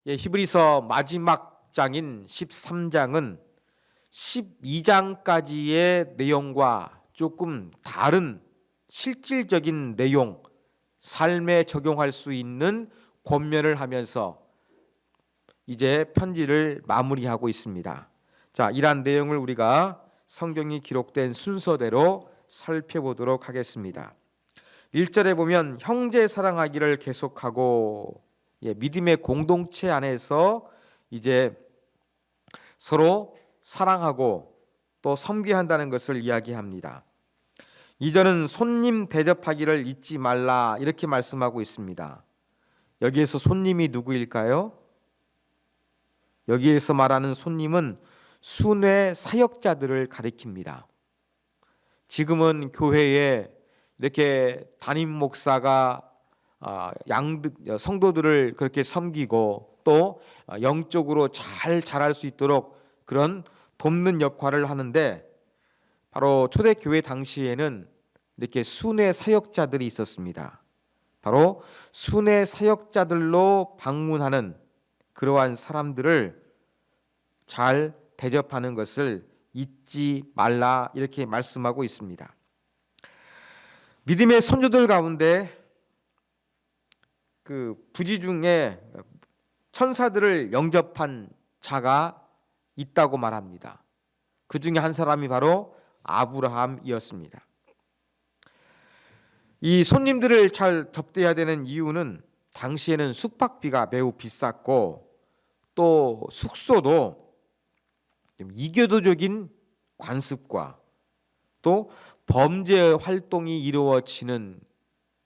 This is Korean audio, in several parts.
히브리서 마지막 장인 13장은 12장까지의 내용과 조금 다른 실질적인 내용, 삶에 적용할 수 있는 권면을 하면서 이제 편지를 마무리하고 있습니다. 자, 이러한 내용을 우리가 성경이 기록된 순서대로 살펴보도록 하겠습니다. 1절에 보면 형제 사랑하기를 계속하고, 믿음의 공동체 안에서 이제 서로 사랑하고 또 섬겨야 한다는 것을 이야기합니다. 2절은 손님 대접하기를 잊지 말라, 이렇게 말씀하고 있습니다. 여기에서 손님이 누구일까요? 여기에서 말하는 손님은 순회 사역자들을 가리킵니다. 지금은 교회에 이렇게 담임 목사가 성도들을 그렇게 섬기고 또 영적으로 잘 자랄 수 있도록 그런 돕는 역할을 하는데, 바로 초대교회 당시에는 이렇게 순회 사역자들이 있었습니다. 바로 순회 사역자들로 방문하는 그러한 사람들을 잘 대접하는 것을 잊지 말라, 이렇게 말씀하고 있습니다. 믿음의 선조들 가운데 그 부지 중에 천사들을 영접한 자가 있다고 말합니다. 그 중에 한 사람이 바로 아브라함이었습니다. 이 손님들을 잘 접대해야 되는 이유는 당시에는 숙박비가 매우 비쌌고 또 숙소도 좀 이교도적인 관습과 또 범죄 활동이 이루어지는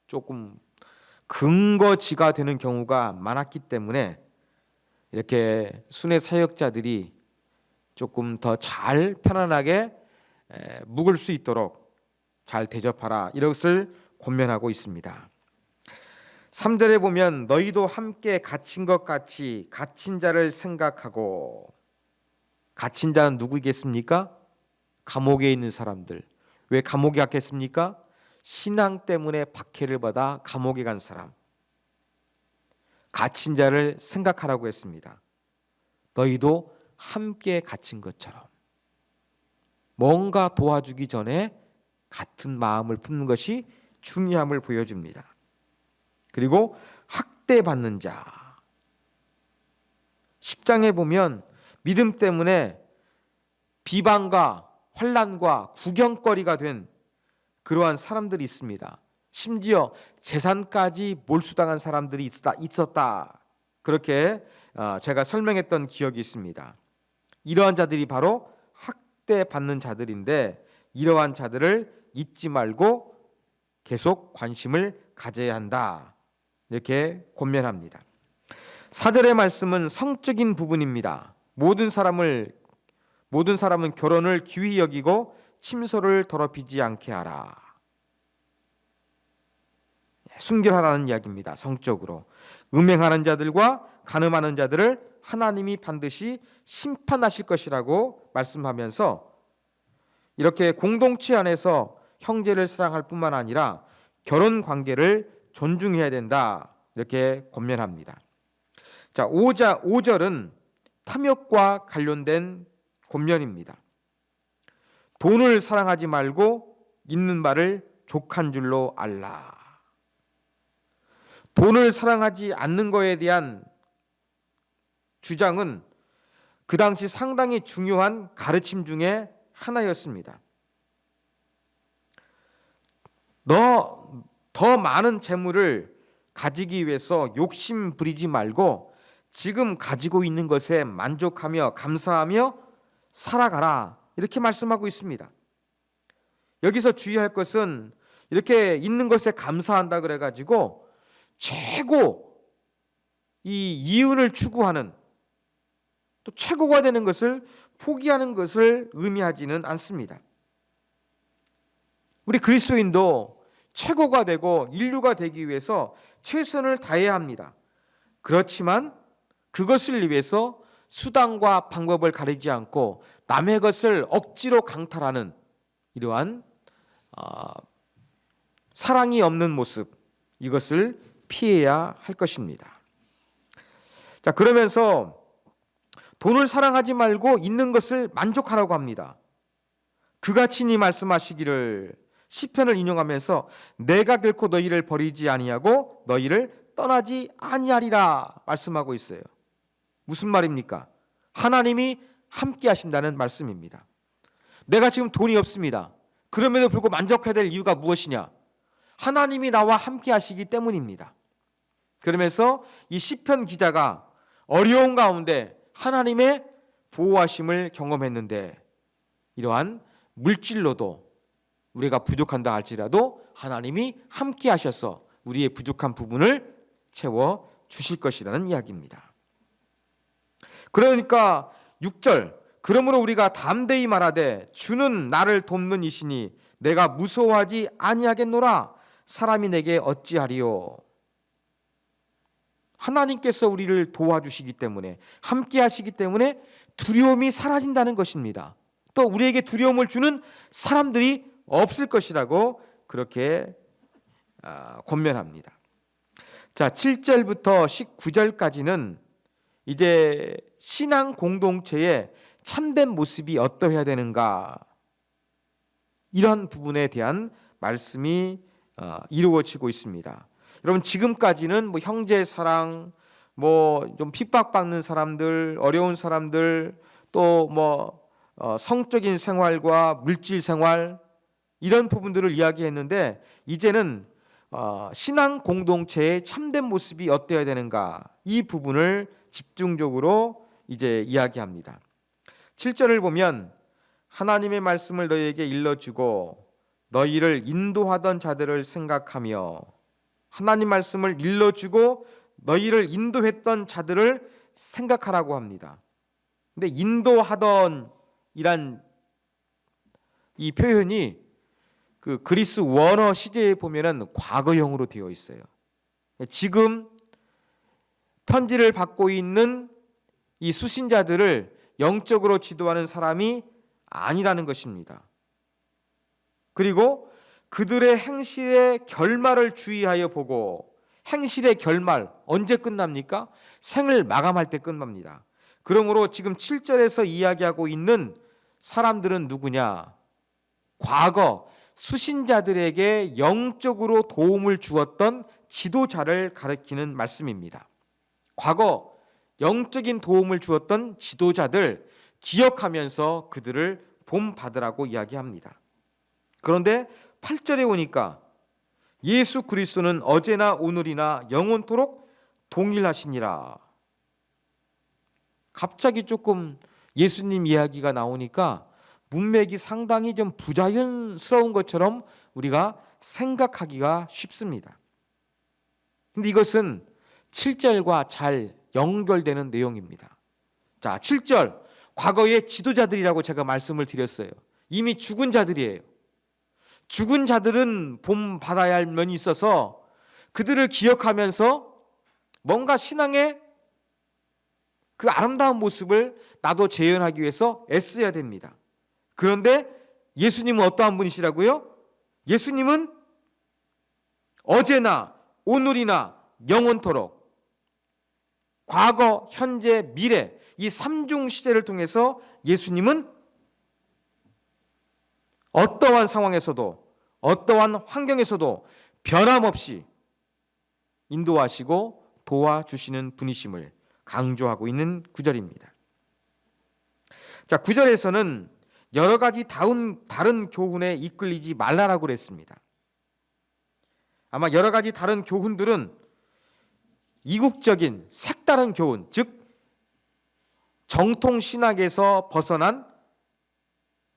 조금 근거지가 되는 경우가 많았기 때문에 이렇게 순회 사역자들이 조금 더 잘 편안하게 묵을 수 있도록 잘 대접하라, 이것을 권면하고 있습니다. 3절에 보면 너희도 함께 갇힌 것 같이 갇힌 자를 생각하고, 갇힌 자는 누구이겠습니까? 감옥에 있는 사람들. 왜 감옥에 갔겠습니까? 신앙 때문에 박해를 받아 감옥에 간 사람. 갇힌 자를 생각하라고 했습니다. 너희도 함께 갇힌 것처럼 뭔가 도와주기 전에 같은 마음을 품는 것이 중요함을 보여줍니다. 그리고 학대받는 자, 10장에 보면 믿음 때문에 비방과 환난과 구경거리가 된 그러한 사람들이 있습니다. 심지어 재산까지 몰수당한 사람들이 있었다. 그렇게 제가 설명했던 기억이 있습니다. 이러한 자들이 바로 학대받는 자들인데, 이러한 자들을 잊지 말고 계속 관심을 가져야 한다, 이렇게 권면합니다. 4절의 말씀은 성적인 부분입니다. 모든 사람은 결혼을 귀히 여기고 침소를 더럽히지 않게 하라. 순결하라는 이야기입니다. 성적으로 음행하는 자들과 간음하는 자들을 하나님이 반드시 심판하실 것이라고 말씀하면서 이렇게 공동체 안에서 형제를 사랑할 뿐만 아니라 결혼 관계를 존중해야 된다, 이렇게 권면합니다. 자, 5절은 탐욕과 관련된 권면입니다. 돈을 사랑하지 말고 있는 바를 족한 줄로 알라. 돈을 사랑하지 않는 것에 대한 주장은 그 당시 상당히 중요한 가르침 중에 하나였습니다. 더 많은 재물을 가지기 위해서 욕심 부리지 말고 지금 가지고 있는 것에 만족하며 감사하며 살아가라, 이렇게 말씀하고 있습니다. 여기서 주의할 것은 이렇게 있는 것에 감사한다 그래가지고 최고 이 이윤을 추구하는, 또 최고가 되는 것을 포기하는 것을 의미하지는 않습니다. 우리 그리스도인도 최고가 되고 인류가 되기 위해서 최선을 다해야 합니다. 그렇지만 그것을 위해서 수단과 방법을 가리지 않고 남의 것을 억지로 강탈하는 이러한 사랑이 없는 모습, 이것을 피해야 할 것입니다. 자, 그러면서 돈을 사랑하지 말고 있는 것을 만족하라고 합니다. 그가 친히 말씀하시기를, 시편을 인용하면서 내가 결코 너희를 버리지 아니하고 너희를 떠나지 아니하리라 말씀하고 있어요. 무슨 말입니까? 하나님이 함께 하신다는 말씀입니다. 내가 지금 돈이 없습니다. 그럼에도 불구하고 만족해야 될 이유가 무엇이냐? 하나님이 나와 함께 하시기 때문입니다. 그러면서 이 시편 기자가 어려운 가운데 하나님의 보호하심을 경험했는데, 이러한 물질로도 우리가 부족한다 할지라도 하나님이 함께 하셔서 우리의 부족한 부분을 채워 주실 것이라는 이야기입니다. 그러니까 6절, 그러므로 우리가 담대히 말하되 주는 나를 돕는 이시니 내가 무서워하지 아니하겠노라. 사람이 내게 어찌하리요. 하나님께서 우리를 도와주시기 때문에, 함께 하시기 때문에 두려움이 사라진다는 것입니다. 또 우리에게 두려움을 주는 사람들이 없을 것이라고 그렇게 권면합니다. 자, 7절부터 19절까지는 이제 신앙 공동체의 참된 모습이 어떠해야 되는가, 이런 부분에 대한 말씀이 이루어지고 있습니다. 여러분, 지금까지는 뭐 형제 사랑, 뭐 좀 핍박받는 사람들, 어려운 사람들, 또 뭐 성적인 생활과 물질 생활, 이런 부분들을 이야기했는데, 이제는 신앙 공동체의 참된 모습이 어때야 되는가, 이 부분을 집중적으로 이제 이야기합니다. 7절을 보면 하나님의 말씀을 너희에게 일러주고 너희를 인도하던 자들을 생각하며, 하나님 말씀을 일러주고 너희를 인도했던 자들을 생각하라고 합니다. 근데 인도하던 이란 이 표현이 그 그리스 원어 시제에 보면은 과거형으로 되어 있어요. 지금 편지를 받고 있는 이 수신자들을 영적으로 지도하는 사람이 아니라는 것입니다. 그리고 그들의 행실의 결말을 주의하여 보고, 행실의 결말 언제 끝납니까? 생을 마감할 때 끝납니다. 그러므로 지금 7절에서 이야기하고 있는 사람들은 누구냐? 과거 수신자들에게 영적으로 도움을 주었던 지도자를 가리키는 말씀입니다. 과거 영적인 도움을 주었던 지도자들 기억하면서 그들을 본받으라고 이야기합니다. 그런데 8절에 오니까 예수 그리스도는 어제나 오늘이나 영원토록 동일하시니라. 갑자기 조금 예수님 이야기가 나오니까 문맥이 상당히 좀 부자연스러운 것처럼 우리가 생각하기가 쉽습니다. 근데 이것은 7절과 잘 연결되는 내용입니다. 자, 7절, 과거의 지도자들이라고 제가 말씀을 드렸어요. 이미 죽은 자들이에요. 죽은 자들은 본받아야 할 면이 있어서 그들을 기억하면서 뭔가 신앙의 그 아름다운 모습을 나도 재현하기 위해서 애써야 됩니다. 그런데 예수님은 어떠한 분이시라고요? 예수님은 어제나 오늘이나 영원토록, 과거, 현재, 미래, 이 삼중 시대를 통해서 예수님은 어떠한 상황에서도, 어떠한 환경에서도 변함없이 인도하시고 도와주시는 분이심을 강조하고 있는 구절입니다. 자, 9절에서는 여러 가지 다른 교훈에 이끌리지 말라라고 그랬습니다. 아마 여러 가지 다른 교훈들은 이국적인 색다른 교훈, 즉 정통 신학에서 벗어난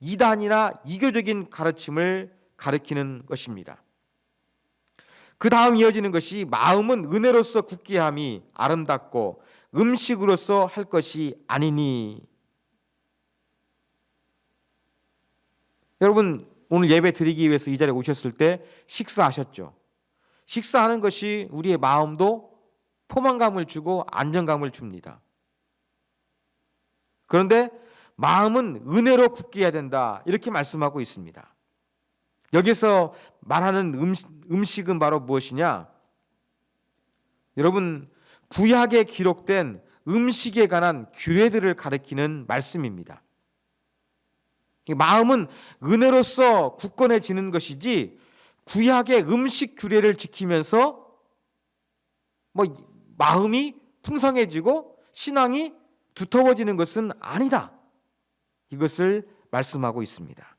이단이나 이교적인 가르침을 가르치는 것입니다. 그 다음 이어지는 것이 마음은 은혜로서 굳게 함이 아름답고 음식으로서 할 것이 아니니. 여러분, 오늘 예배 드리기 위해서 이 자리에 오셨을 때 식사하셨죠? 식사하는 것이 우리의 마음도 포만감을 주고 안정감을 줍니다. 그런데 마음은 은혜로 굳게 해야 된다, 이렇게 말씀하고 있습니다. 여기서 말하는 음식은 바로 무엇이냐? 여러분, 구약에 기록된 음식에 관한 규례들을 가리키는 말씀입니다. 마음은 은혜로서 굳건해지는 것이지 구약의 음식 규례를 지키면서 마음이 풍성해지고 신앙이 두터워지는 것은 아니다. 이것을 말씀하고 있습니다.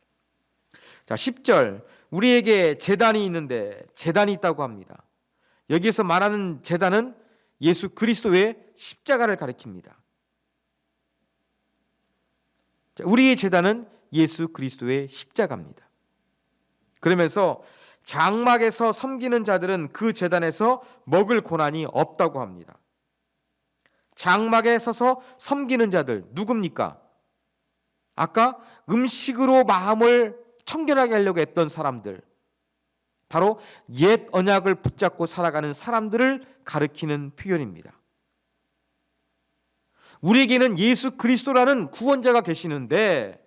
자, 10절. 우리에게 제단이 있는데 제단이 있다고 합니다. 여기에서 말하는 제단은 예수 그리스도의 십자가를 가리킵니다. 자, 우리의 제단은 예수 그리스도의 십자가입니다. 그러면서 장막에서 섬기는 자들은 그 제단에서 먹을 고난이 없다고 합니다. 장막에 서서 섬기는 자들 누굽니까? 아까 음식으로 마음을 청결하게 하려고 했던 사람들, 바로 옛 언약을 붙잡고 살아가는 사람들을 가리키는 표현입니다. 우리에게는 예수 그리스도라는 구원자가 계시는데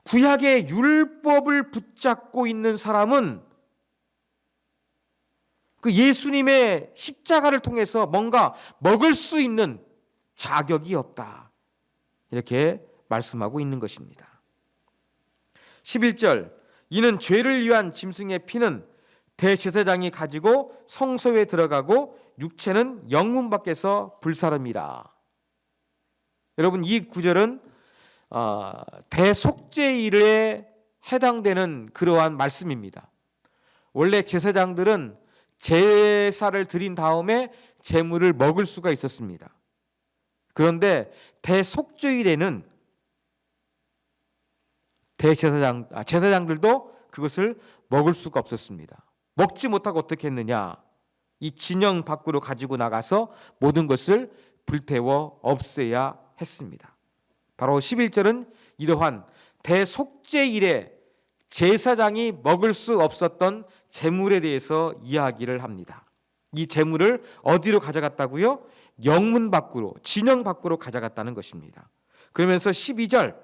구약의 율법을 붙잡고 있는 사람은 그 예수님의 십자가를 통해서 뭔가 먹을 수 있는 자격이 없다. 이렇게 말씀하고 있는 것입니다. 11절. 이는 죄를 위한 짐승의 피는 대제사장이 가지고 성소에 들어가고 육체는 영문 밖에서 불사름이라. 여러분, 이 구절은 대속죄일에 해당되는 그러한 말씀입니다. 원래 제사장들은 제사를 드린 다음에 제물을 먹을 수가 있었습니다. 그런데 대속죄일에는 제사장들도 그것을 먹을 수가 없었습니다. 먹지 못하고 어떻게 했느냐? 이 진영 밖으로 가지고 나가서 모든 것을 불태워 없애야 했습니다. 바로 11절은 이러한 대속죄일에 제사장이 먹을 수 없었던 제물에 대해서 이야기를 합니다. 이 제물을 어디로 가져갔다고요? 영문 밖으로, 진영 밖으로 가져갔다는 것입니다. 그러면서 12절.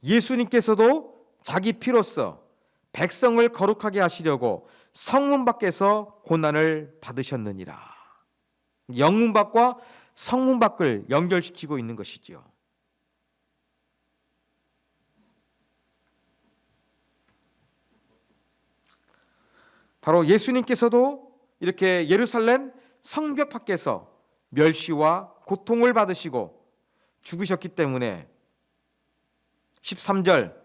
예수님께서도 자기 피로써 백성을 거룩하게 하시려고 성문 밖에서 고난을 받으셨느니라. 영문 밖과 성문 밖을 연결시키고 있는 것이지요. 바로 예수님께서도 이렇게 예루살렘 성벽 밖에서 멸시와 고통을 받으시고 죽으셨기 때문에 13절.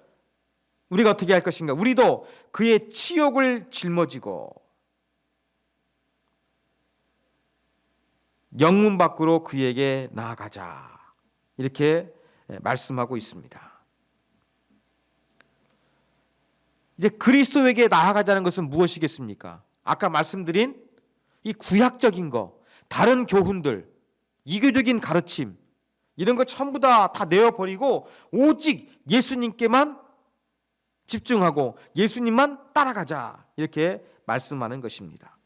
우리가 어떻게 할 것인가? 우리도 그의 치욕을 짊어지고 영문 밖으로 그에게 나아가자. 이렇게 말씀하고 있습니다. 이제 그리스도에게 나아가자는 것은 무엇이겠습니까? 아까 말씀드린 이 구약적인 거, 다른 교훈들, 이교적인 가르침, 이런 거 전부 다 내어버리고 오직 예수님께만 집중하고 예수님만 따라가자. 이렇게 말씀하는 것입니다.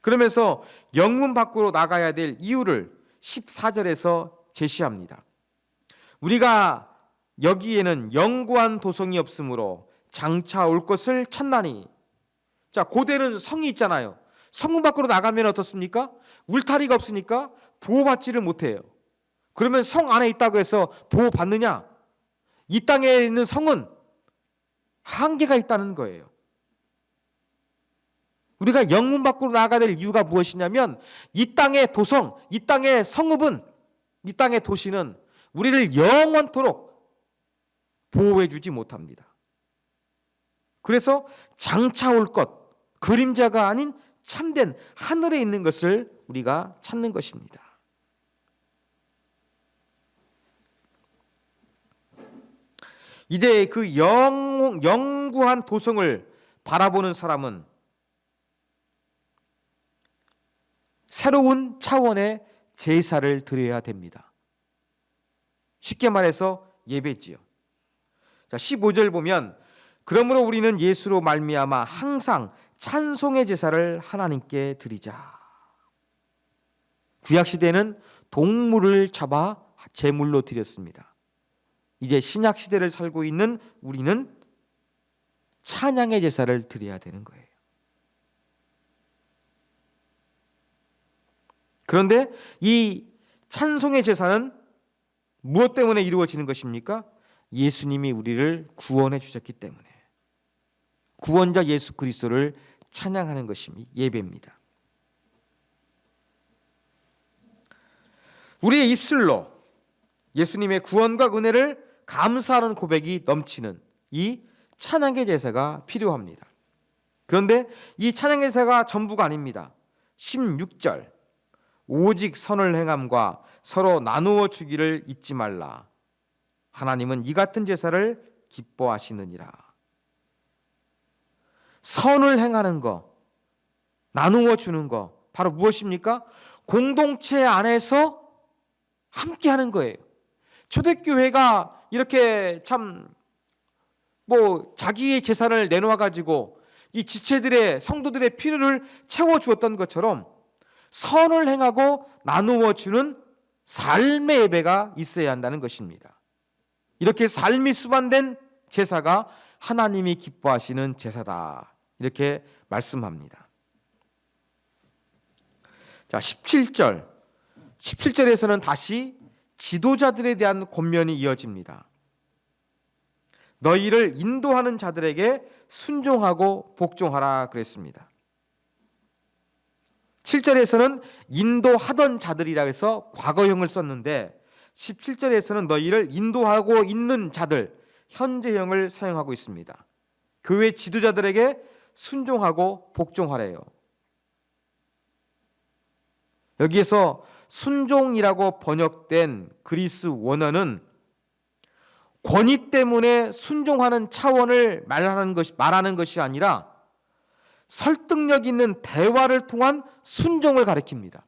그러면서 영문 밖으로 나가야 될 이유를 14절에서 제시합니다. 우리가 여기에는 영구한 도성이 없으므로 장차 올 것을 찾나니. 자, 고대는 성이 있잖아요. 성문 밖으로 나가면 어떻습니까? 울타리가 없으니까 보호받지를 못해요. 그러면 성 안에 있다고 해서 보호받느냐? 이 땅에 있는 성은 한계가 있다는 거예요. 우리가 영문 밖으로 나가야 될 이유가 무엇이냐면 이 땅의 도성, 이 땅의 성읍은, 이 땅의 도시는 우리를 영원토록 보호해 주지 못합니다. 그래서 장차 올 것, 그림자가 아닌 참된 하늘에 있는 것을 우리가 찾는 것입니다. 이제 그 영구한 도성을 바라보는 사람은 새로운 차원의 제사를 드려야 됩니다. 쉽게 말해서 예배지요. 자, 15절 보면 그러므로 우리는 예수로 말미암아 항상 찬송의 제사를 하나님께 드리자. 구약 시대는 동물을 잡아 제물로 드렸습니다. 이제 신약 시대를 살고 있는 우리는 찬양의 제사를 드려야 되는 거예요. 그런데 이 찬송의 제사는 무엇 때문에 이루어지는 것입니까? 예수님이 우리를 구원해 주셨기 때문에 구원자 예수 그리스도를 찬양하는 것이 예배입니다. 우리의 입술로 예수님의 구원과 은혜를 감사하는 고백이 넘치는 이 찬양의 제사가 필요합니다. 그런데 이 찬양의 제사가 전부가 아닙니다. 16절 오직 선을 행함과 서로 나누어 주기를 잊지 말라. 하나님은 이 같은 제사를 기뻐하시느니라. 선을 행하는 거, 나누어 주는 거 바로 무엇입니까? 공동체 안에서 함께 하는 거예요. 초대교회가 이렇게 참 자기의 재산을 내놓아 가지고 이 지체들의 성도들의 필요를 채워 주었던 것처럼 선을 행하고 나누어 주는 삶의 예배가 있어야 한다는 것입니다. 이렇게 삶이 수반된 제사가 하나님이 기뻐하시는 제사다. 이렇게 말씀합니다. 자, 17절에서는 다시 지도자들에 대한 권면이 이어집니다. 너희를 인도하는 자들에게 순종하고 복종하라 그랬습니다. 7절에서는 인도하던 자들이라 해서 과거형을 썼는데 17절에서는 너희를 인도하고 있는 자들, 현재형을 사용하고 있습니다. 교회 지도자들에게 순종하고 복종하래요. 여기에서 순종이라고 번역된 그리스 원어는 권위 때문에 순종하는 차원을 말하는 것이 아니라 설득력 있는 대화를 통한 순종을 가리킵니다.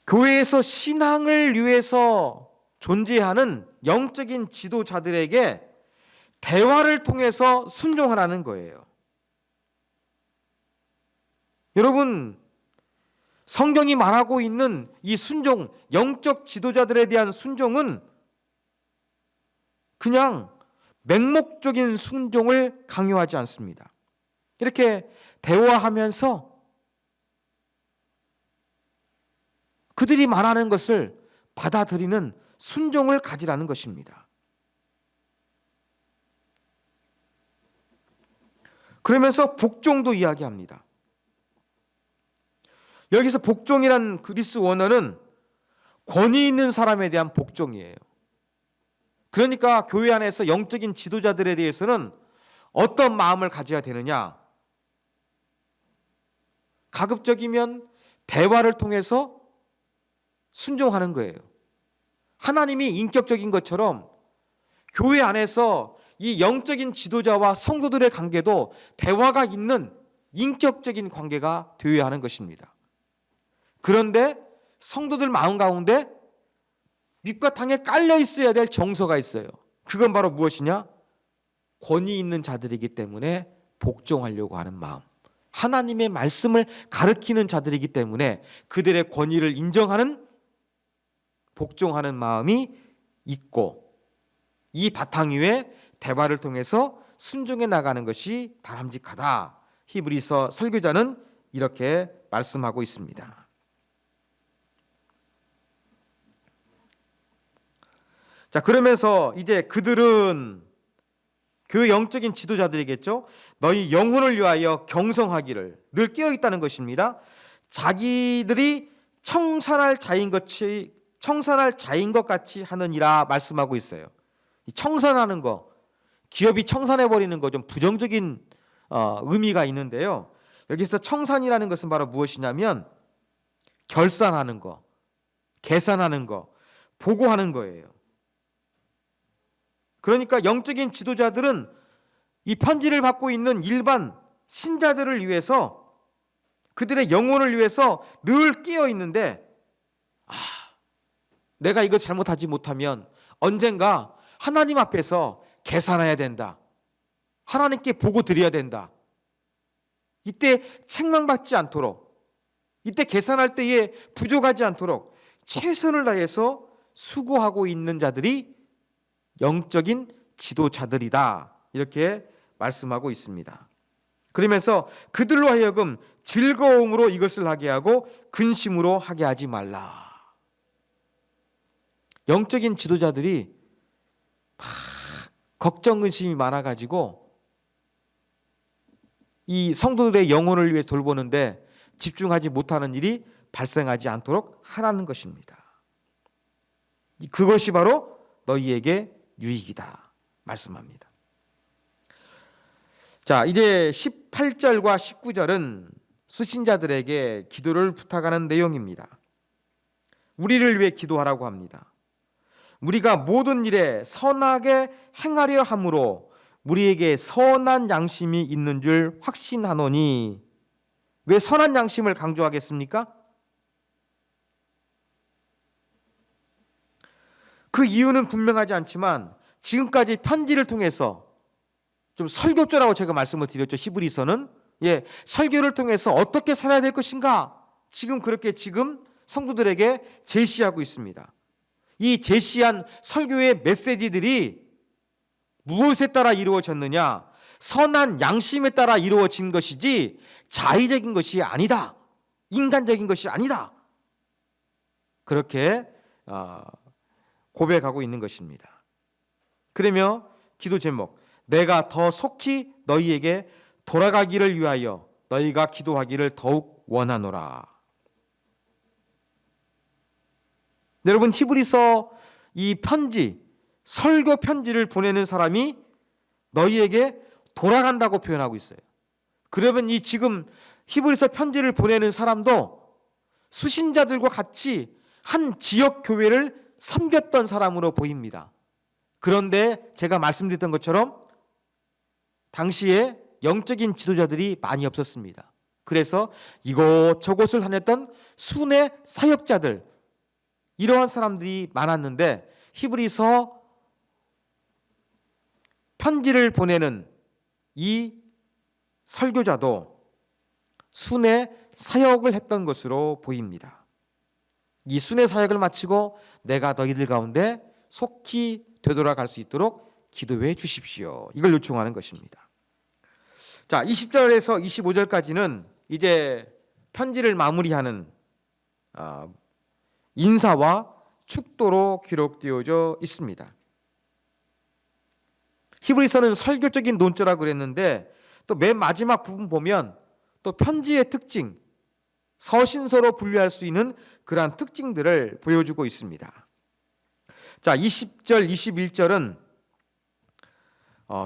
교회에서 신앙을 위해서 존재하는 영적인 지도자들에게 대화를 통해서 순종하라는 거예요. 여러분, 성경이 말하고 있는 이 순종, 영적 지도자들에 대한 순종은 그냥 맹목적인 순종을 강요하지 않습니다. 이렇게 대화하면서 그들이 말하는 것을 받아들이는 순종을 가지라는 것입니다. 그러면서 복종도 이야기합니다. 여기서 복종이란 그리스 원어는 권위 있는 사람에 대한 복종이에요. 그러니까 교회 안에서 영적인 지도자들에 대해서는 어떤 마음을 가져야 되느냐? 가급적이면 대화를 통해서 순종하는 거예요. 하나님이 인격적인 것처럼 교회 안에서 이 영적인 지도자와 성도들의 관계도 대화가 있는 인격적인 관계가 되어야 하는 것입니다. 그런데 성도들 마음 가운데 밑바탕에 깔려 있어야 될 정서가 있어요. 그건 바로 무엇이냐? 권위 있는 자들이기 때문에 복종하려고 하는 마음. 하나님의 말씀을 가르치는 자들이기 때문에 그들의 권위를 인정하는 복종하는 마음이 있고 이 바탕 위에 대화를 통해서 순종해 나가는 것이 바람직하다. 히브리서 설교자는 이렇게 말씀하고 있습니다. 자, 그러면서 이제 그들은 교회 영적인 지도자들이겠죠. 너희 영혼을 위하여 경성하기를 늘 깨어 있다는 것입니다. 자기들이 청산할 자인 것 같이 하느니라 말씀하고 있어요. 이 청산하는 거, 기업이 청산해 버리는 거 좀 부정적인 의미가 있는데요. 여기서 청산이라는 것은 바로 무엇이냐면 결산하는 거, 계산하는 거, 보고하는 거예요. 그러니까 영적인 지도자들은 이 편지를 받고 있는 일반 신자들을 위해서 그들의 영혼을 위해서 늘 깨어 있는데 내가 이거 잘못하지 못하면 언젠가 하나님 앞에서 계산해야 된다. 하나님께 보고 드려야 된다. 이때 책망받지 않도록, 이때 계산할 때에 부족하지 않도록 최선을 다해서 수고하고 있는 자들이 영적인 지도자들이다. 이렇게 말씀하고 있습니다. 그러면서 그들로 하여금 즐거움으로 이것을 하게 하고 근심으로 하게 하지 말라. 영적인 지도자들이 막 걱정 근심이 많아가지고 이 성도들의 영혼을 위해 돌보는데 집중하지 못하는 일이 발생하지 않도록 하라는 것입니다. 그것이 바로 너희에게 유익이다 말씀합니다. 자, 이제 18절과 19절은 수신자들에게 기도를 부탁하는 내용입니다. 우리를 위해 기도하라고 합니다. 우리가 모든 일에 선하게 행하려 함으로 우리에게 선한 양심이 있는 줄 확신하노니. 왜 선한 양심을 강조하겠습니까? 그 이유는 분명하지 않지만 지금까지 편지를 통해서 좀 설교조라고 제가 말씀을 드렸죠. 히브리서는 설교를 통해서 어떻게 살아야 될 것인가 지금 성도들에게 제시하고 있습니다. 이 제시한 설교의 메시지들이 무엇에 따라 이루어졌느냐? 선한 양심에 따라 이루어진 것이지 자의적인 것이 아니다. 인간적인 것이 아니다. 그렇게 고백하고 있는 것입니다. 그러며 기도 제목, 내가 더 속히 너희에게 돌아가기를 위하여 너희가 기도하기를 더욱 원하노라. 여러분, 히브리서 이 편지, 설교 편지를 보내는 사람이 너희에게 돌아간다고 표현하고 있어요. 그러면 이 지금 히브리서 편지를 보내는 사람도 수신자들과 같이 한 지역 교회를 섬겼던 사람으로 보입니다. 그런데 제가 말씀드렸던 것처럼 당시에 영적인 지도자들이 많이 없었습니다. 그래서 이곳저곳을 다녔던 순회 사역자들, 이러한 사람들이 많았는데 히브리서 편지를 보내는 이 설교자도 순회 사역을 했던 것으로 보입니다. 이 순회 사역을 마치고 내가 너희들 가운데 속히 되돌아갈 수 있도록 기도해 주십시오. 이걸 요청하는 것입니다. 자, 20절에서 25절까지는 이제 편지를 마무리하는 인사와 축도로 기록되어져 있습니다. 히브리서는 설교적인 논조라고 그랬는데 또 맨 마지막 부분 보면 또 편지의 특징, 서신서로 분류할 수 있는 그러한 특징들을 보여주고 있습니다. 자, 20절, 21절은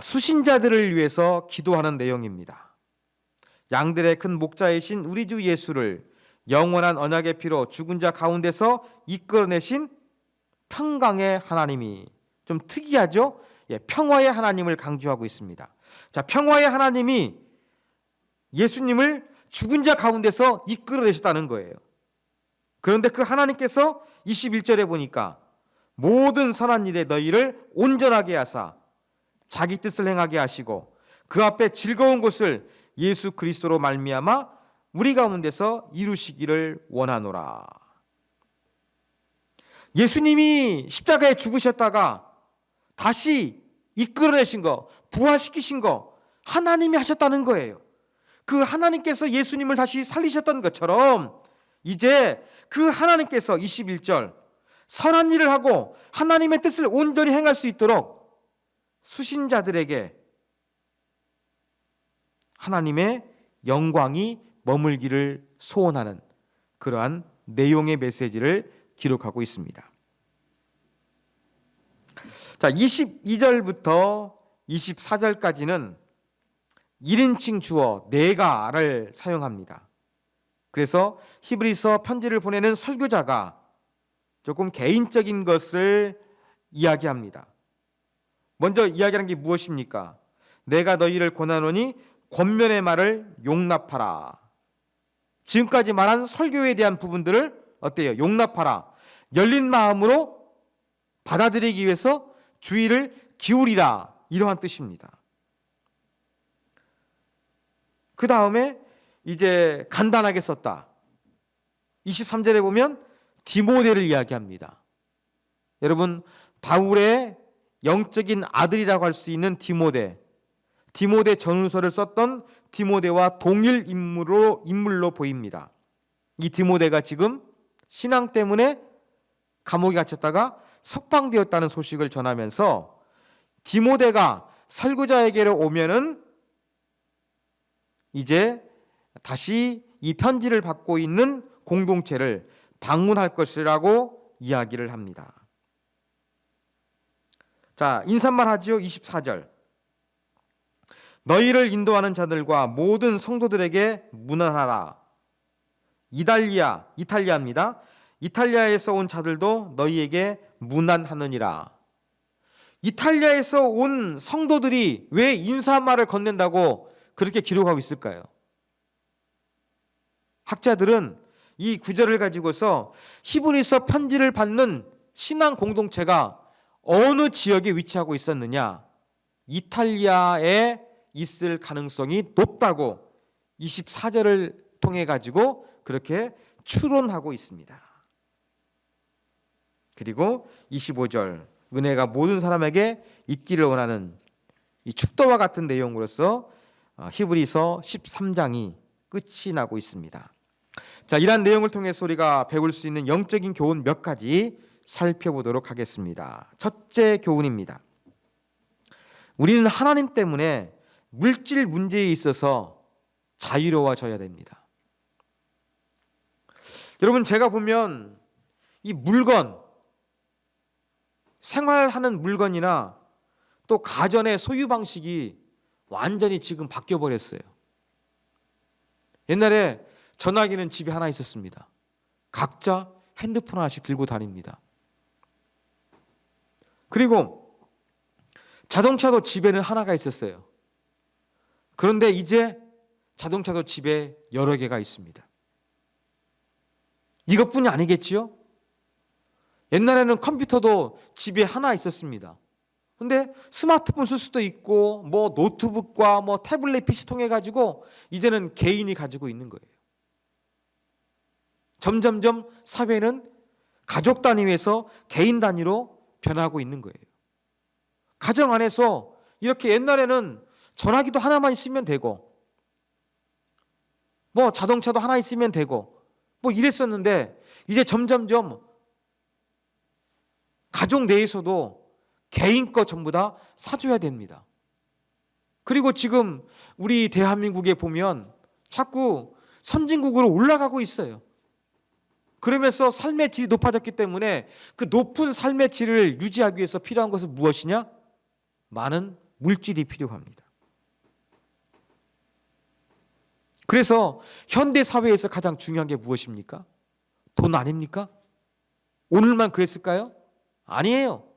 수신자들을 위해서 기도하는 내용입니다. 양들의 큰 목자이신 우리 주 예수를 영원한 언약의 피로 죽은 자 가운데서 이끌어내신 평강의 하나님이, 좀 특이하죠? 평화의 하나님을 강조하고 있습니다. 자, 평화의 하나님이 예수님을 죽은 자 가운데서 이끌어내셨다는 거예요. 그런데 그 하나님께서 21절에 보니까 모든 선한 일에 너희를 온전하게 하사 자기 뜻을 행하게 하시고 그 앞에 즐거운 것을 예수 그리스도로 말미암아 우리 가운데서 이루시기를 원하노라. 예수님이 십자가에 죽으셨다가 다시 이끌어내신 거, 부활시키신 거 하나님이 하셨다는 거예요. 그 하나님께서 예수님을 다시 살리셨던 것처럼 이제 그 하나님께서 21절 선한 일을 하고 하나님의 뜻을 온전히 행할 수 있도록 수신자들에게 하나님의 영광이 머물기를 소원하는 그러한 내용의 메시지를 기록하고 있습니다. 자, 22절부터 24절까지는 1인칭 주어 내가를 사용합니다. 그래서 히브리서 편지를 보내는 설교자가 조금 개인적인 것을 이야기합니다. 먼저 이야기하는 게 무엇입니까? 내가 너희를 권하노니 권면의 말을 용납하라. 지금까지 말한 설교에 대한 부분들을 어때요? 용납하라. 열린 마음으로 받아들이기 위해서 주의를 기울이라. 이러한 뜻입니다. 그 다음에 이제 간단하게 썼다. 23절에 보면 디모데를 이야기합니다. 여러분, 바울의 영적인 아들이라고 할 수 있는 디모데 전후서를 썼던 디모데와 동일 인물로 보입니다. 이 디모데가 지금 신앙 때문에 감옥에 갇혔다가 석방되었다는 소식을 전하면서 디모데가 설교자에게로 오면은 이제 다시 이 편지를 받고 있는 공동체를 방문할 것이라고 이야기를 합니다. 자, 인사말 하지요. 24절. 너희를 인도하는 자들과 모든 성도들에게 문안하라. 이탈리아입니다. 이탈리아에서 온 자들도 너희에게 문안하느니라. 이탈리아에서 온 성도들이 왜 인사말을 건넨다고 그렇게 기록하고 있을까요? 학자들은 이 구절을 가지고서 히브리서 편지를 받는 신앙 공동체가 어느 지역에 위치하고 있었느냐, 이탈리아에 있을 가능성이 높다고 24절을 통해 가지고 그렇게 추론하고 있습니다. 그리고 25절, 은혜가 모든 사람에게 있기를 원하는 이 축도와 같은 내용으로서 히브리서 13장이 끝이 나고 있습니다. 자, 이러한 내용을 통해서 우리가 배울 수 있는 영적인 교훈 몇 가지 살펴보도록 하겠습니다. 첫째 교훈입니다. 우리는 하나님 때문에 물질 문제에 있어서 자유로워져야 됩니다. 여러분, 제가 보면 이 물건, 생활하는 물건이나 또 가전의 소유 방식이 완전히 지금 바뀌어 버렸어요. 옛날에 전화기는 집에 하나 있었습니다. 각자 핸드폰 하나씩 들고 다닙니다. 그리고 자동차도 집에는 하나가 있었어요. 그런데 이제 자동차도 집에 여러 개가 있습니다. 이것뿐이 아니겠지요? 옛날에는 컴퓨터도 집에 하나 있었습니다. 근데 스마트폰 쓸 수도 있고 뭐 노트북과 뭐 태블릿 PC 통해 가지고 이제는 개인이 가지고 있는 거예요. 점점점 사회는 가족 단위에서 개인 단위로 변하고 있는 거예요. 가정 안에서 이렇게 옛날에는 전화기도 하나만 있으면 되고 뭐 자동차도 하나 있으면 되고 뭐 이랬었는데 이제 점점점 가족 내에서도 개인 거 전부 다 사줘야 됩니다. 그리고 지금 우리 대한민국에 보면 자꾸 선진국으로 올라가고 있어요. 그러면서 삶의 질이 높아졌기 때문에 그 높은 삶의 질을 유지하기 위해서 필요한 것은 무엇이냐? 많은 물질이 필요합니다. 그래서 현대 사회에서 가장 중요한 게 무엇입니까? 돈 아닙니까? 오늘만 그랬을까요? 아니에요.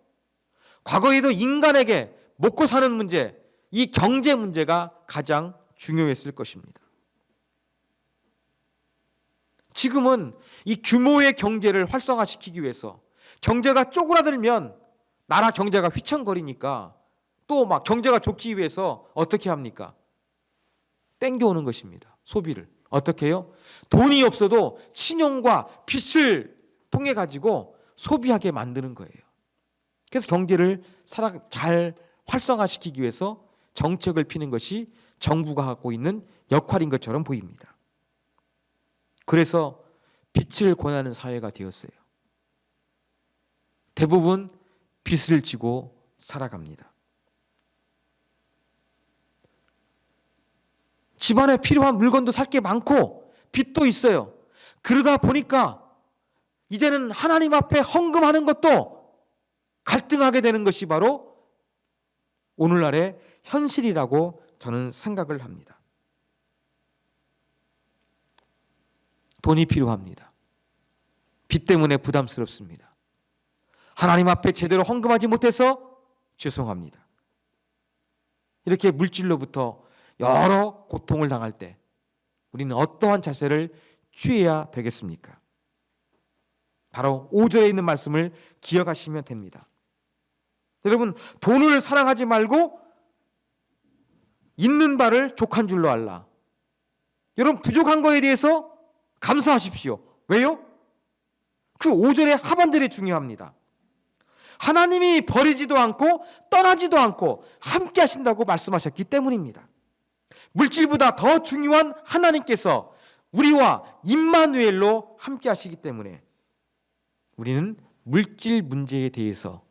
과거에도 인간에게 먹고 사는 문제, 이 경제 문제가 가장 중요했을 것입니다. 지금은 이 규모의 경제를 활성화시키기 위해서 경제가 쪼그라들면 나라 경제가 휘청거리니까 또 막 경제가 좋기 위해서 어떻게 합니까? 땡겨오는 것입니다. 소비를. 어떻게 해요? 돈이 없어도 신용과 빚을 통해 가지고 소비하게 만드는 거예요. 그래서 경제를 잘 활성화시키기 위해서 정책을 피는 것이 정부가 하고 있는 역할인 것처럼 보입니다. 그래서 빚을 권하는 사회가 되었어요. 대부분 빚을 지고 살아갑니다. 집안에 필요한 물건도 살 게 많고 빚도 있어요. 그러다 보니까 이제는 하나님 앞에 헌금하는 것도 갈등하게 되는 것이 바로 오늘날의 현실이라고 저는 생각을 합니다. 돈이 필요합니다. 빚 때문에 부담스럽습니다. 하나님 앞에 제대로 헌금하지 못해서 죄송합니다. 이렇게 물질로부터 여러 고통을 당할 때 우리는 어떠한 자세를 취해야 되겠습니까? 바로 5절에 있는 말씀을 기억하시면 됩니다. 여러분, 돈을 사랑하지 말고 있는 바를 족한 줄로 알라. 여러분, 부족한 거에 대해서 감사하십시오. 왜요? 그 5절의 하반절이 중요합니다. 하나님이 버리지도 않고 떠나지도 않고 함께 하신다고 말씀하셨기 때문입니다. 물질보다 더 중요한 하나님께서 우리와 임마누엘로 함께 하시기 때문에 우리는 물질 문제에 대해서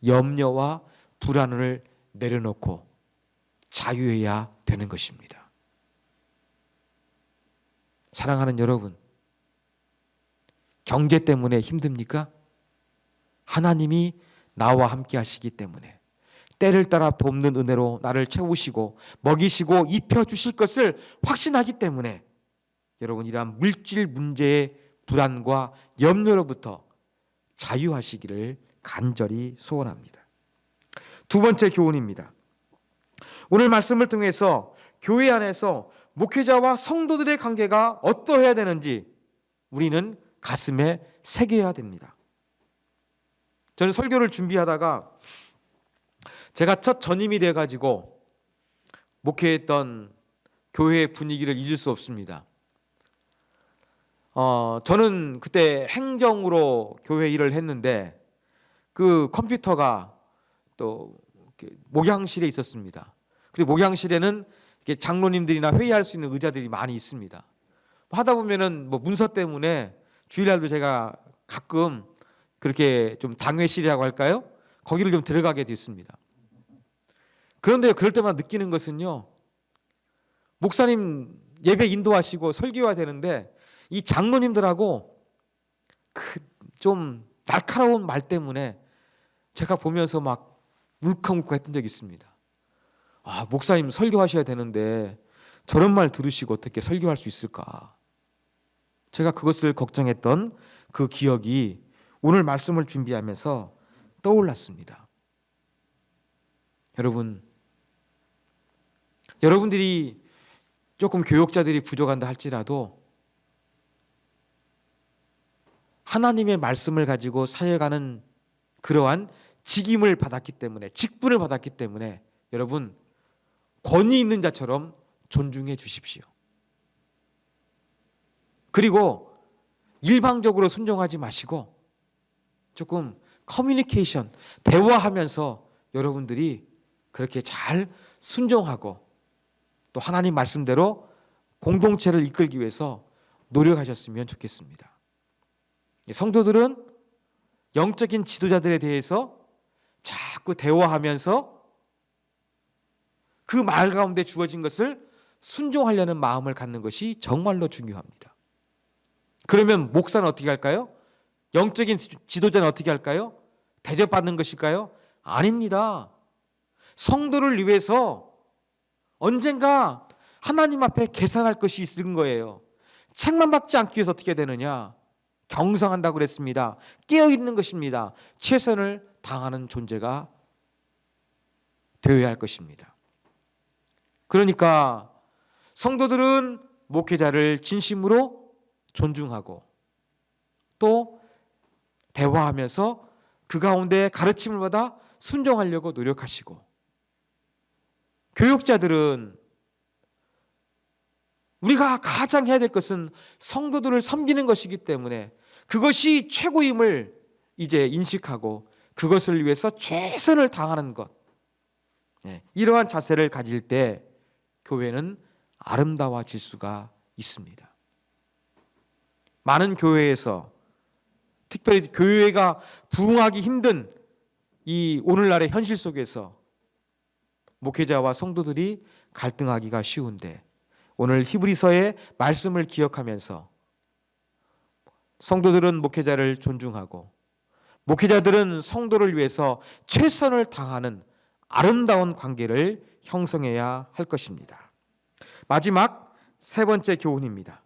염려와 불안을 내려놓고 자유해야 되는 것입니다. 사랑하는 여러분, 경제 때문에 힘듭니까? 하나님이 나와 함께 하시기 때문에 때를 따라 돕는 은혜로 나를 채우시고 먹이시고 입혀주실 것을 확신하기 때문에 여러분, 이러한 물질 문제의 불안과 염려로부터 자유하시기를 간절히 소원합니다. 두 번째 교훈입니다. 오늘 말씀을 통해서 교회 안에서 목회자와 성도들의 관계가 어떠해야 되는지 우리는 가슴에 새겨야 됩니다. 저는 설교를 준비하다가 제가 첫 전임이 돼가지고 목회했던 교회의 분위기를 잊을 수 없습니다. 저는 그때 행정으로 교회 일을 했는데 그 컴퓨터가 또 목양실에 있었습니다. 그리고 목양실에는 장로님들이나 회의할 수 있는 의자들이 많이 있습니다. 하다 보면은 문서 때문에 주일날도 제가 가끔 그렇게 좀 당회실이라고 할까요? 거기를 좀 들어가게 됐습니다. 그런데 그럴 때만 느끼는 것은요, 목사님 예배 인도하시고 설교해야 되는데 이 장로님들하고 그 좀 날카로운 말 때문에 제가 보면서 막 울컥울컥 했던 적이 있습니다. 아, 목사님 설교하셔야 되는데 저런 말 들으시고 어떻게 설교할 수 있을까? 제가 그것을 걱정했던 그 기억이 오늘 말씀을 준비하면서 떠올랐습니다. 여러분들이 조금 교역자들이 부족한다 할지라도 하나님의 말씀을 가지고 사역하는 그러한 직임을 받았기 때문에, 직분을 받았기 때문에 여러분, 권위 있는 자처럼 존중해 주십시오. 그리고 일방적으로 순종하지 마시고 조금 커뮤니케이션, 대화하면서 여러분들이 그렇게 잘 순종하고 또 하나님 말씀대로 공동체를 이끌기 위해서 노력하셨으면 좋겠습니다. 성도들은 영적인 지도자들에 대해서 자꾸 대화하면서 그 말 가운데 주어진 것을 순종하려는 마음을 갖는 것이 정말로 중요합니다. 그러면 목사는 어떻게 할까요? 영적인 지도자는 어떻게 할까요? 대접받는 것일까요? 아닙니다. 성도를 위해서 언젠가 하나님 앞에 계산할 것이 있는 거예요. 책만 받지 않기 위해서 어떻게 되느냐? 경성한다고 그랬습니다. 깨어있는 것입니다. 최선을 당하는 존재가 되어야 할 것입니다. 그러니까 성도들은 목회자를 진심으로 존중하고 또 대화하면서 그 가운데 가르침을 받아 순종하려고 노력하시고, 교육자들은 우리가 가장 해야 될 것은 성도들을 섬기는 것이기 때문에 그것이 최고임을 이제 인식하고 그것을 위해서 최선을 다하는 것, 이러한 자세를 가질 때 교회는 아름다워질 수가 있습니다. 많은 교회에서, 특별히 교회가 부흥하기 힘든 이 오늘날의 현실 속에서 목회자와 성도들이 갈등하기가 쉬운데, 오늘 히브리서의 말씀을 기억하면서 성도들은 목회자를 존중하고 목회자들은 성도를 위해서 최선을 다하는 아름다운 관계를 형성해야 할 것입니다. 마지막 세 번째 교훈입니다.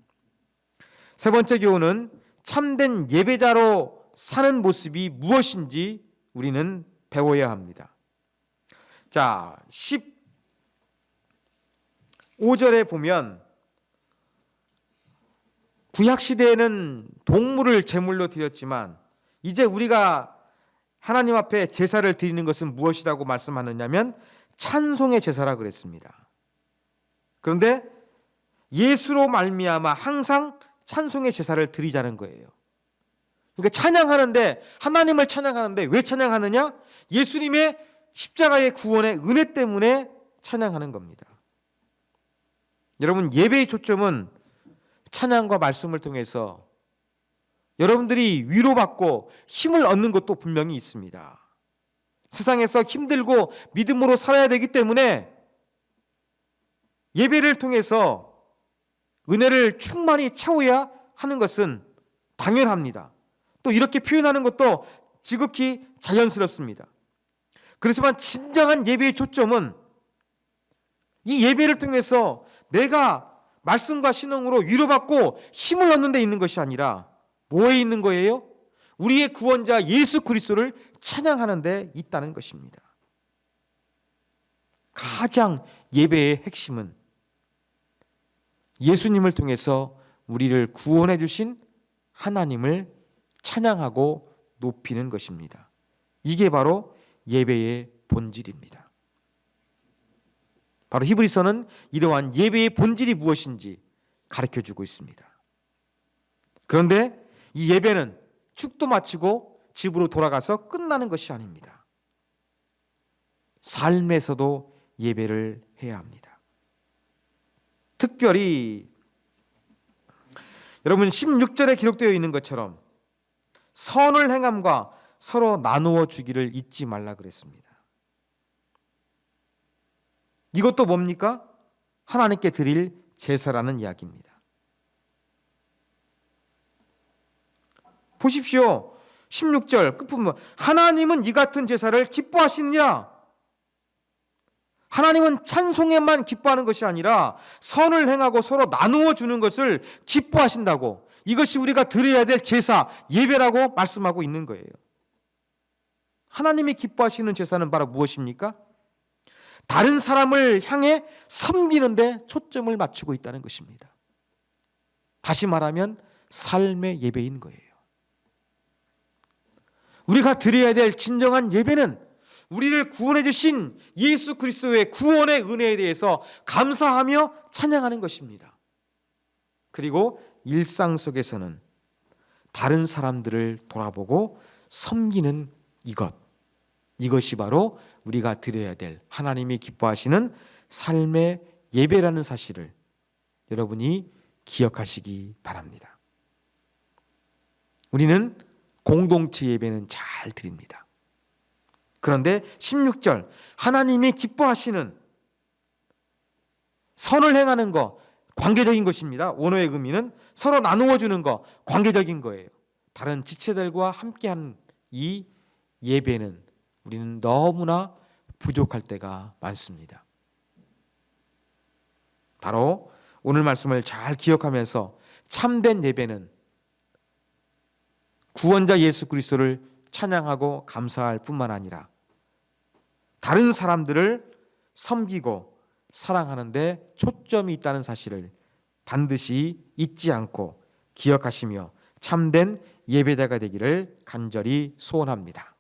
세 번째 교훈은 참된 예배자로 사는 모습이 무엇인지 우리는 배워야 합니다. 자, 15절에 보면 구약시대에는 동물을 제물로 드렸지만 이제 우리가 하나님 앞에 제사를 드리는 것은 무엇이라고 말씀하느냐면 찬송의 제사라 그랬습니다. 그런데 예수로 말미암아 항상 찬송의 제사를 드리자는 거예요. 그러니까 찬양하는데, 하나님을 찬양하는데 왜 찬양하느냐? 예수님의 십자가의 구원의 은혜 때문에 찬양하는 겁니다. 여러분, 예배의 초점은 찬양과 말씀을 통해서 여러분들이 위로받고 힘을 얻는 것도 분명히 있습니다. 세상에서 힘들고 믿음으로 살아야 되기 때문에 예배를 통해서 은혜를 충만히 채워야 하는 것은 당연합니다. 또 이렇게 표현하는 것도 지극히 자연스럽습니다. 그렇지만 진정한 예배의 초점은 이 예배를 통해서 내가 말씀과 신앙으로 위로받고 힘을 얻는 데 있는 것이 아니라 뭐에 있는 거예요? 우리의 구원자 예수 그리스도를 찬양하는 데 있다는 것입니다. 가장 예배의 핵심은 예수님을 통해서 우리를 구원해 주신 하나님을 찬양하고 높이는 것입니다. 이게 바로 예배의 본질입니다. 바로 히브리서는 이러한 예배의 본질이 무엇인지 가르쳐주고 있습니다. 그런데 이 예배는 축도 마치고 집으로 돌아가서 끝나는 것이 아닙니다. 삶에서도 예배를 해야 합니다. 특별히 여러분 16절에 기록되어 있는 것처럼 선을 행함과 서로 나누어 주기를 잊지 말라 그랬습니다. 이것도 뭡니까? 하나님께 드릴 제사라는 이야기입니다. 보십시오. 16절 끝부분, 하나님은 이 같은 제사를 기뻐하시느냐? 하나님은 찬송에만 기뻐하는 것이 아니라 선을 행하고 서로 나누어 주는 것을 기뻐하신다고, 이것이 우리가 드려야 될 제사, 예배라고 말씀하고 있는 거예요. 하나님이 기뻐하시는 제사는 바로 무엇입니까? 다른 사람을 향해 섬기는 데 초점을 맞추고 있다는 것입니다. 다시 말하면 삶의 예배인 거예요. 우리가 드려야 될 진정한 예배는 우리를 구원해 주신 예수 그리스도의 구원의 은혜에 대해서 감사하며 찬양하는 것입니다. 그리고 일상 속에서는 다른 사람들을 돌아보고 섬기는 이것이 바로 우리가 드려야 될 하나님이 기뻐하시는 삶의 예배라는 사실을 여러분이 기억하시기 바랍니다. 우리는 공동체 예배는 잘 드립니다. 그런데 16절, 하나님이 기뻐하시는 선을 행하는 거 관계적인 것입니다. 원어의 의미는 서로 나누어 주는 거 관계적인 거예요. 다른 지체들과 함께하는 이 예배는 우리는 너무나 부족할 때가 많습니다. 바로 오늘 말씀을 잘 기억하면서 참된 예배는 구원자 예수 그리스도를 찬양하고 감사할 뿐만 아니라 다른 사람들을 섬기고 사랑하는 데 초점이 있다는 사실을 반드시 잊지 않고 기억하시며 참된 예배자가 되기를 간절히 소원합니다.